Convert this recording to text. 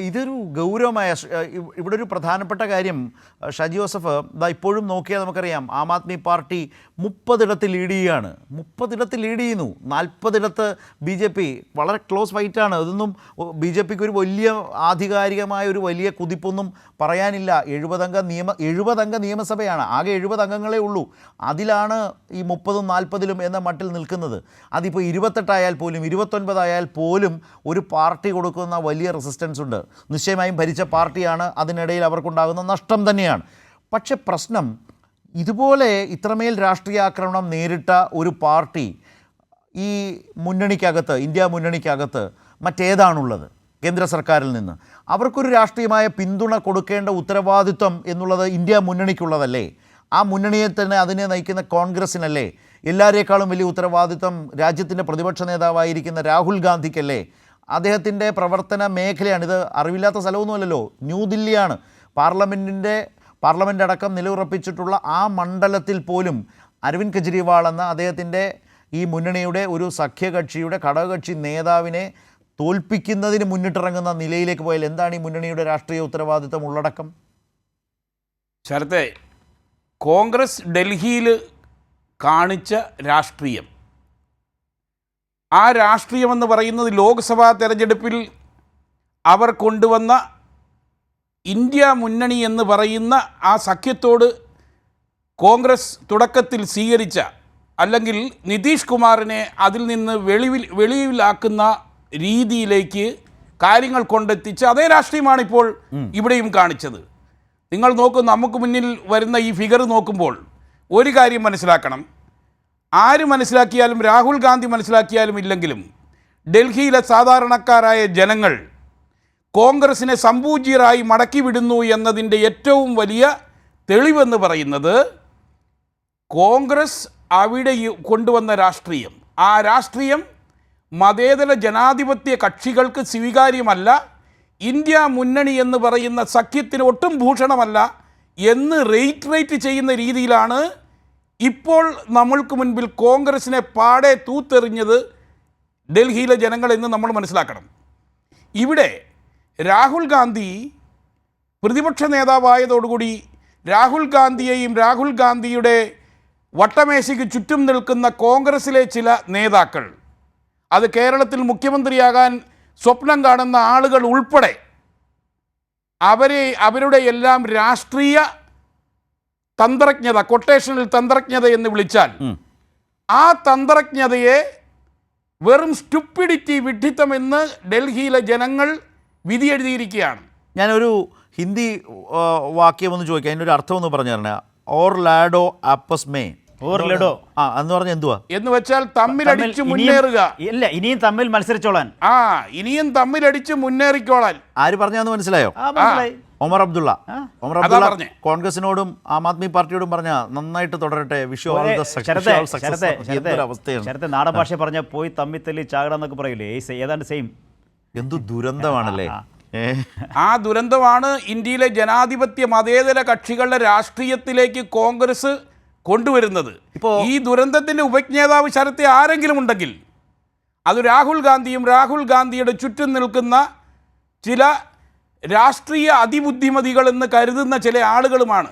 ഇതൊരു ഗൗരവമായ ഇവിടെ ഒരു പ്രധാനപ്പെട്ട കാര്യം ഷാജി ജോസഫ് ഇപ്പോഴും നോക്കിയാൽ നമുക്കറിയാം ആം ആദ്മി പാർട്ടി 30 ലീഡ് ചെയ്യുകയാണ്. 30 ലീഡ് ചെയ്യുന്നു. 40 ബി ജെ പി. വളരെ ക്ലോസ് ഫൈറ്റാണ്. അതൊന്നും ബി ജെ പിക്ക് ഒരു വലിയ ആധികാരികമായ ഒരു വലിയ കുതിപ്പൊന്നും പറയാനില്ല. 70 അംഗ നിയമസഭയാണ്. ആകെ 70 അംഗങ്ങളേ ഉള്ളൂ. അതിലാണ് ഈ 30-ഉം 40-ലും എന്ന മട്ടിൽ നിൽക്കുന്നത്. അതിപ്പോൾ 28 ആയാൽ പോലും 29 ആയാൽ പോലും ഒരു പാർട്ടി കൊടുക്കുന്ന വലിയ റെസിസ്റ്റൻസ് ഉണ്ട്. നിശ്ചയമായും ഭരിച്ച പാർട്ടിയാണ്. അതിനിടയിൽ അവർക്കുണ്ടാകുന്ന നഷ്ടം തന്നെയാണ്. പക്ഷെ പ്രശ്നം ഇതുപോലെ ഇത്രമേൽ രാഷ്ട്രീയ ആക്രമണം നേരിട്ട ഒരു പാർട്ടി ഈ മുന്നണിക്കകത്ത്, ഇന്ത്യ മുന്നണിക്കകത്ത് മറ്റേതാണുള്ളത്? കേന്ദ്ര സർക്കാരിൽ നിന്ന് അവർക്കൊരു രാഷ്ട്രീയമായ പിന്തുണ കൊടുക്കേണ്ട ഉത്തരവാദിത്വം എന്നുള്ളത് ഇന്ത്യ മുന്നണിക്കുള്ളതല്ലേ? ആ മുന്നണിയെ തന്നെ അതിനെ നയിക്കുന്ന കോൺഗ്രസിനല്ലേ? എല്ലാവരേക്കാളും വലിയ ഉത്തരവാദിത്വം രാജ്യത്തിൻ്റെ പ്രതിപക്ഷ നേതാവായിരിക്കുന്ന രാഹുൽ ഗാന്ധിക്കല്ലേ? അദ്ദേഹത്തിൻ്റെ പ്രവർത്തന മേഖലയാണിത്. അറിവില്ലാത്ത സ്ഥലമൊന്നുമല്ലല്ലോ. ന്യൂദില്ലിയാണ്. പാർലമെൻ്റ് അടക്കം നിലയുറപ്പിച്ചിട്ടുള്ള ആ മണ്ഡലത്തിൽ പോലും അരവിന്ദ് കെജ്രിവാൾ എന്ന അദ്ദേഹത്തിൻ്റെ ഈ മുന്നണിയുടെ ഒരു സഖ്യകക്ഷിയുടെ ഘടകകക്ഷി നേതാവിനെ തോൽപ്പിക്കുന്നതിന് മുന്നിട്ടിറങ്ങുന്ന നിലയിലേക്ക് പോയാൽ എന്താണ് ഈ മുന്നണിയുടെ രാഷ്ട്രീയ ഉത്തരവാദിത്വം ഉള്ളടക്കം? ശരത്തെ, കോൺഗ്രസ് ഡൽഹിയിൽ കാണിച്ച രാഷ്ട്രീയം, ആ രാഷ്ട്രീയമെന്ന് പറയുന്നത് ലോക്സഭാ തെരഞ്ഞെടുപ്പിൽ അവർ കൊണ്ടുവന്ന ഇന്ത്യ മുന്നണി എന്ന് പറയുന്ന ആ സഖ്യത്തോട് കോൺഗ്രസ് തുടക്കത്തിൽ സ്വീകരിച്ച, അല്ലെങ്കിൽ നിതീഷ് കുമാറിനെ അതിൽ നിന്ന് വെളിയിലാക്കുന്ന രീതിയിലേക്ക് കാര്യങ്ങൾ കൊണ്ടെത്തിച്ച് അതേ രാഷ്ട്രീയമാണ് ഇപ്പോൾ ഇവിടെയും കാണിച്ചത്. നിങ്ങൾ നോക്കൂ, നമുക്ക് മുന്നിൽ വരുന്ന ഈ ഫിഗർ നോക്കുമ്പോൾ ഒരു കാര്യം മനസ്സിലാക്കണം. ആര് മനസ്സിലാക്കിയാലും, രാഹുൽ ഗാന്ധി മനസ്സിലാക്കിയാലും ഇല്ലെങ്കിലും, ഡൽഹിയിലെ സാധാരണക്കാരായ ജനങ്ങൾ കോൺഗ്രസിനെ സംപൂജ്യരായി മടക്കി വിടുന്നു എന്നതിൻ്റെ ഏറ്റവും വലിയ തെളിവെന്ന് പറയുന്നത് കോൺഗ്രസ് അവിടെ കൊണ്ടുവന്ന രാഷ്ട്രീയം. ആ രാഷ്ട്രീയം മതേതര ജനാധിപത്യ കക്ഷികൾക്ക് സ്വീകാര്യമല്ല, ഇന്ത്യ മുന്നണി എന്ന് പറയുന്ന സഖ്യത്തിന് ഒട്ടും ഭൂഷണമല്ല എന്ന് റെയിറ്ററേറ്റ് ചെയ്യുന്ന രീതിയിലാണ് ഇപ്പോൾ നമ്മൾക്ക് മുൻപിൽ കോൺഗ്രസിനെ പാടെ തൂത്തെറിഞ്ഞത് ഡൽഹിയിലെ ജനങ്ങൾ എന്ന് നമ്മൾ മനസ്സിലാക്കണം. ഇവിടെ രാഹുൽ ഗാന്ധി പ്രതിപക്ഷ നേതാവായതോടുകൂടി രാഹുൽ ഗാന്ധിയെയും രാഹുൽ ഗാന്ധിയുടെ വട്ടമേശയ്ക്ക് ചുറ്റും നിൽക്കുന്ന കോൺഗ്രസിലെ ചില നേതാക്കൾ, അത് കേരളത്തിൽ മുഖ്യമന്ത്രിയാകാൻ സ്വപ്നം കാണുന്ന ആളുകൾ ഉൾപ്പെടെ, അവരുടെ എല്ലാം രാഷ്ട്രീയ തന്ത്രജ്ഞത, കൊട്ടേഷനിൽ തന്ത്രജ്ഞത എന്ന് വിളിച്ചാൽ, ആ തന്ത്രജ്ഞതയെ വെറും സ്റ്റുപ്പിഡിറ്റി, വിഡ്ഢിത്തമെന്ന് ഡൽഹിയിലെ ജനങ്ങൾ വിധിയെഴുതിയിരിക്കുകയാണ്. ഞാനൊരു ഹിന്ദി വാക്യം ഒന്ന് ചോദിക്കാം, അതിൻ്റെ ഒരു അർത്ഥം ഒന്ന് പറഞ്ഞു തരണേ. ഓർ ലാഡോ ആപ്പസ് മേ ഓർലഡോ എന്ന് പറഞ്ഞ എന്തുവാ? എന്ന് വെച്ചാൽ തമ്മിലടിച്ച് മുന്നേറുക. ഇല്ല, ഇനിയും തമ്മിൽ മത്സരിച്ചോളാൻ. ഇനിയും തമ്മിലടിച്ച് മുന്നേറിക്കോളാൻ. ആര് പറഞ്ഞാന്ന് മനസ്സിലായോ? ഒമർ അബ്ദുള്ള കോൺഗ്രസിനോടും ആം ആദ്മി പാർട്ടിയോടും പറഞ്ഞ നന്നായിട്ട് തുടരട്ടെ, വിഷു അവസ്ഥയാണ്. നാടൻ ഭാഷ പറഞ്ഞ പോയി തമ്മി തല്ലി ചാകടാന്നൊക്കെ പറയില്ലേ, ഏതാണ്ട് സെയിം. എന്തു ദുരന്തമാണല്ലേ? ആ ദുരന്തമാണ് ഇന്ത്യയിലെ ജനാധിപത്യ മതേതര കക്ഷികളുടെ രാഷ്ട്രീയത്തിലേക്ക് കോൺഗ്രസ് കൊണ്ടുവരുന്നത്. ഈ ദുരന്തത്തിന്റെ ഉപജ്ഞേതാവ് ശരത്തെ ആരെങ്കിലും ഉണ്ടെങ്കിൽ അത് രാഹുൽ ഗാന്ധിയും രാഹുൽ ഗാന്ധിയുടെ ചുറ്റും നിൽക്കുന്ന ചില രാഷ്ട്രീയ അതിബുദ്ധിമതികൾ എന്ന് കരുതുന്ന ചില ആളുകളുമാണ്.